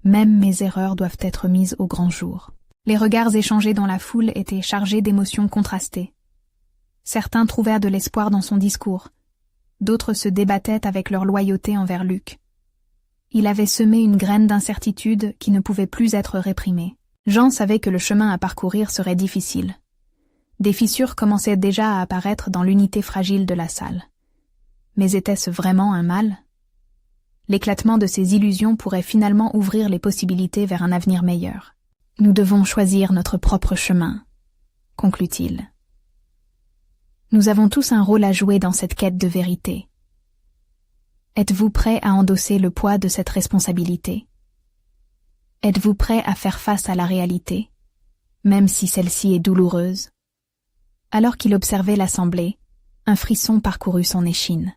même mes erreurs doivent être mises au grand jour. » Les regards échangés dans la foule étaient chargés d'émotions contrastées. Certains trouvèrent de l'espoir dans son discours, d'autres se débattaient avec leur loyauté envers Luc. Il avait semé une graine d'incertitude qui ne pouvait plus être réprimée. Jean savait que le chemin à parcourir serait difficile. Des fissures commençaient déjà à apparaître dans l'unité fragile de la salle. Mais était-ce vraiment un mal? L'éclatement de ces illusions pourrait finalement ouvrir les possibilités vers un avenir meilleur. Nous devons choisir notre propre chemin, conclut-il. Nous avons tous un rôle à jouer dans cette quête de vérité. Êtes-vous prêt à endosser le poids de cette responsabilité? Êtes-vous prêt à faire face à la réalité, même si celle-ci est douloureuse? Alors qu'il observait l'assemblée, un frisson parcourut son échine.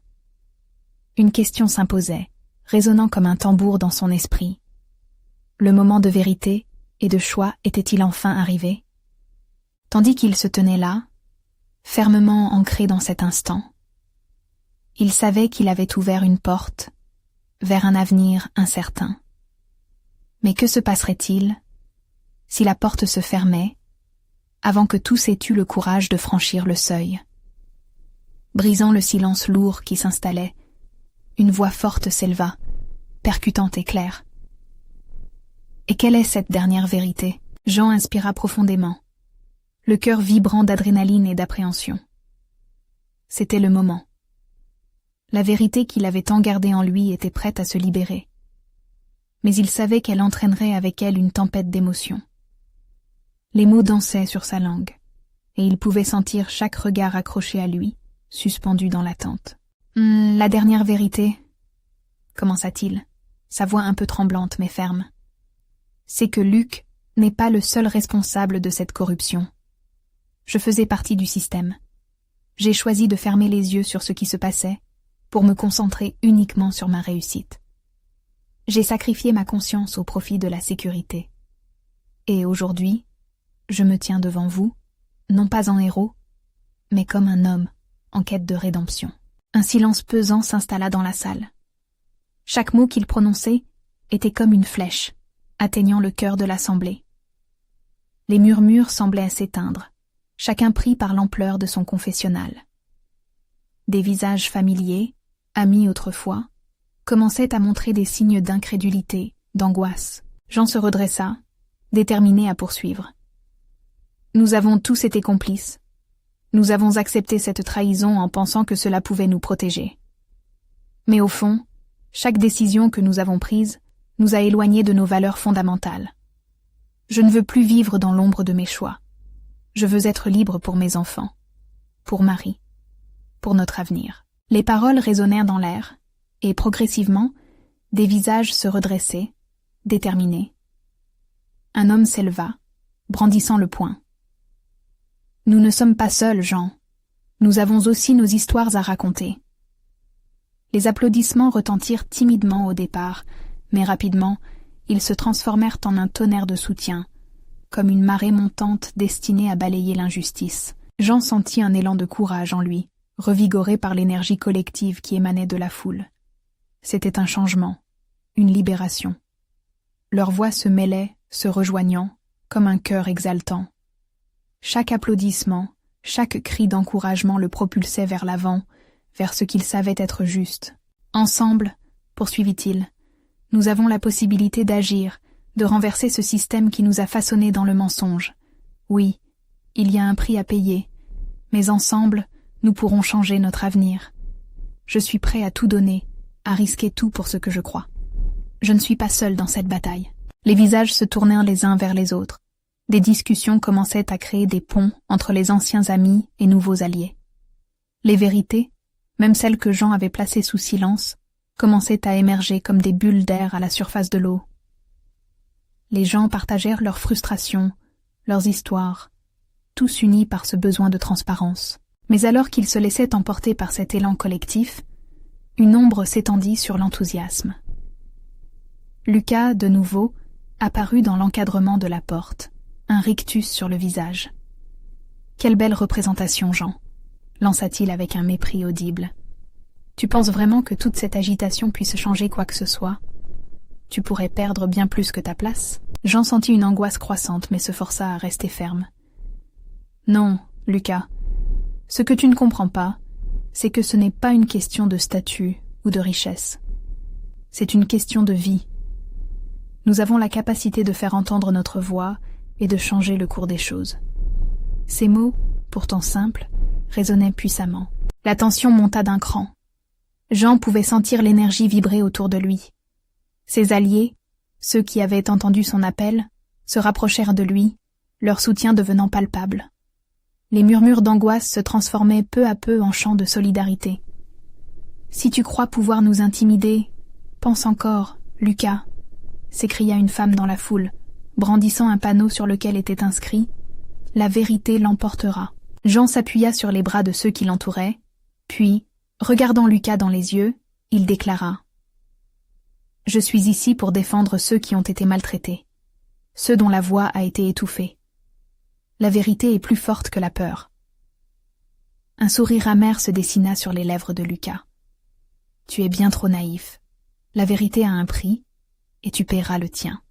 Une question s'imposait, résonnant comme un tambour dans son esprit. Le moment de vérité et de choix était-il enfin arrivé? Tandis qu'il se tenait là, fermement ancré dans cet instant, il savait qu'il avait ouvert une porte vers un avenir incertain. Mais que se passerait-il si la porte se fermait avant que tous aient eu le courage de franchir le seuil? Brisant le silence lourd qui s'installait, une voix forte s'éleva, percutante et claire. Et quelle est cette dernière vérité? Jean inspira profondément, le cœur vibrant d'adrénaline et d'appréhension. C'était le moment. La vérité qu'il avait tant gardée en lui était prête à se libérer. Mais il savait qu'elle entraînerait avec elle une tempête d'émotions. Les mots dansaient sur sa langue, et il pouvait sentir chaque regard accroché à lui, suspendu dans l'attente. « La dernière vérité, » commença-t-il, sa voix un peu tremblante mais ferme, « c'est que Luc n'est pas le seul responsable de cette corruption. Je faisais partie du système. J'ai choisi de fermer les yeux sur ce qui se passait pour me concentrer uniquement sur ma réussite. J'ai sacrifié ma conscience au profit de la sécurité. Et aujourd'hui, je me tiens devant vous, non pas en héros, mais comme un homme en quête de rédemption. » Un silence pesant s'installa dans la salle. Chaque mot qu'il prononçait était comme une flèche, atteignant le cœur de l'assemblée. Les murmures semblaient s'éteindre, chacun pris par l'ampleur de son confessionnal. Des visages familiers, amis autrefois, commençaient à montrer des signes d'incrédulité, d'angoisse. Jean se redressa, déterminé à poursuivre. « Nous avons tous été complices. Nous avons accepté cette trahison en pensant que cela pouvait nous protéger. Mais au fond, chaque décision que nous avons prise nous a éloignés de nos valeurs fondamentales. Je ne veux plus vivre dans l'ombre de mes choix. Je veux être libre pour mes enfants, pour Marie, pour notre avenir. » Les paroles résonnèrent dans l'air, et progressivement, des visages se redressaient, déterminés. Un homme s'éleva, brandissant le poing. « Nous ne sommes pas seuls, Jean. Nous avons aussi nos histoires à raconter. » Les applaudissements retentirent timidement au départ, mais rapidement, ils se transformèrent en un tonnerre de soutien, comme une marée montante destinée à balayer l'injustice. Jean sentit un élan de courage en lui, revigoré par l'énergie collective qui émanait de la foule. C'était un changement, une libération. Leurs voix se mêlaient, se rejoignant, comme un chœur exaltant. Chaque applaudissement, chaque cri d'encouragement le propulsait vers l'avant, vers ce qu'il savait être juste. « Ensemble, » poursuivit-il, « nous avons la possibilité d'agir, de renverser ce système qui nous a façonnés dans le mensonge. Oui, il y a un prix à payer, mais ensemble, nous pourrons changer notre avenir. Je suis prêt à tout donner, à risquer tout pour ce que je crois. Je ne suis pas seul dans cette bataille. » Les visages se tournèrent les uns vers les autres. Des discussions commençaient à créer des ponts entre les anciens amis et nouveaux alliés. Les vérités, même celles que Jean avait placées sous silence, commençaient à émerger comme des bulles d'air à la surface de l'eau. Les gens partagèrent leurs frustrations, leurs histoires, tous unis par ce besoin de transparence. Mais alors qu'ils se laissaient emporter par cet élan collectif, une ombre s'étendit sur l'enthousiasme. Lucas, de nouveau, apparut dans l'encadrement de la porte, un rictus sur le visage. « Quelle belle représentation, Jean !» lança-t-il avec un mépris audible. « Tu penses vraiment que toute cette agitation puisse changer quoi que ce soit? Tu pourrais perdre bien plus que ta place ?» Jean sentit une angoisse croissante mais se força à rester ferme. « Non, Lucas, ce que tu ne comprends pas, c'est que ce n'est pas une question de statut ou de richesse. C'est une question de vie. Nous avons la capacité de faire entendre notre voix et de changer le cours des choses. » Ces mots, pourtant simples, résonnaient puissamment. La tension monta d'un cran. Jean pouvait sentir l'énergie vibrer autour de lui. Ses alliés, ceux qui avaient entendu son appel, se rapprochèrent de lui, leur soutien devenant palpable. Les murmures d'angoisse se transformaient peu à peu en chants de solidarité. « Si tu crois pouvoir nous intimider, pense encore, Lucas !» s'écria une femme dans la foule, brandissant un panneau sur lequel était inscrit « La vérité l'emportera ». Jean s'appuya sur les bras de ceux qui l'entouraient, puis, regardant Lucas dans les yeux, il déclara « Je suis ici pour défendre ceux qui ont été maltraités, ceux dont la voix a été étouffée. La vérité est plus forte que la peur. » Un sourire amer se dessina sur les lèvres de Lucas. « Tu es bien trop naïf. La vérité a un prix, et tu paieras le tien. »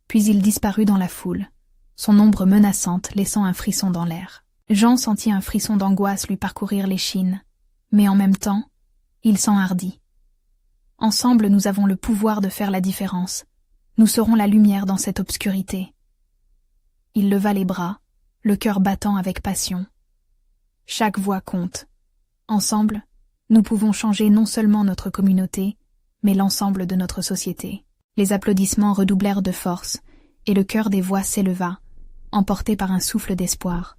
Puis il disparut dans la foule, son ombre menaçante laissant un frisson dans l'air. Jean sentit un frisson d'angoisse lui parcourir l'échine, mais en même temps, il s'enhardit. « Ensemble, nous avons le pouvoir de faire la différence. Nous serons la lumière dans cette obscurité. » Il leva les bras, le cœur battant avec passion. Chaque voix compte. Ensemble, nous pouvons changer non seulement notre communauté, mais l'ensemble de notre société. Les applaudissements redoublèrent de force, et le chœur des voix s'éleva, emporté par un souffle d'espoir.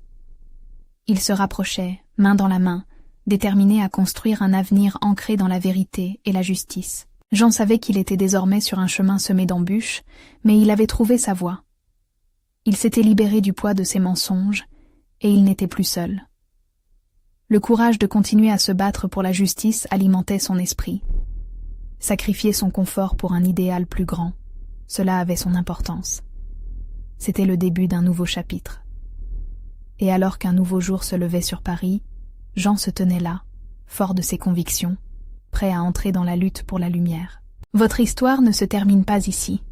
Ils se rapprochaient, main dans la main, déterminés à construire un avenir ancré dans la vérité et la justice. Jean savait qu'il était désormais sur un chemin semé d'embûches, mais il avait trouvé sa voie. Il s'était libéré du poids de ses mensonges, et il n'était plus seul. Le courage de continuer à se battre pour la justice alimentait son esprit. Sacrifier son confort pour un idéal plus grand, cela avait son importance. C'était le début d'un nouveau chapitre. Et alors qu'un nouveau jour se levait sur Paris, Jean se tenait là, fort de ses convictions, prêt à entrer dans la lutte pour la lumière. Votre histoire ne se termine pas ici.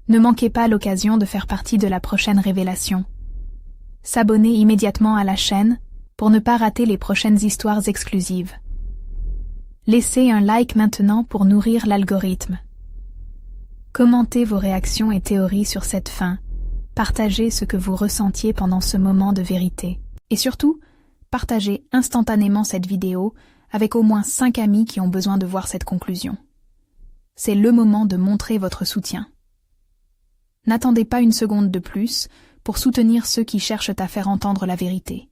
Ne manquez pas l'occasion de faire partie de la prochaine révélation. S'abonner immédiatement à la chaîne pour ne pas rater les prochaines histoires exclusives. Laissez un like maintenant pour nourrir l'algorithme. Commentez vos réactions et théories sur cette fin. Partagez ce que vous ressentiez pendant ce moment de vérité. Et surtout, partagez instantanément cette vidéo avec au moins 5 amis qui ont besoin de voir cette conclusion. C'est le moment de montrer votre soutien. N'attendez pas une seconde de plus pour soutenir ceux qui cherchent à faire entendre la vérité.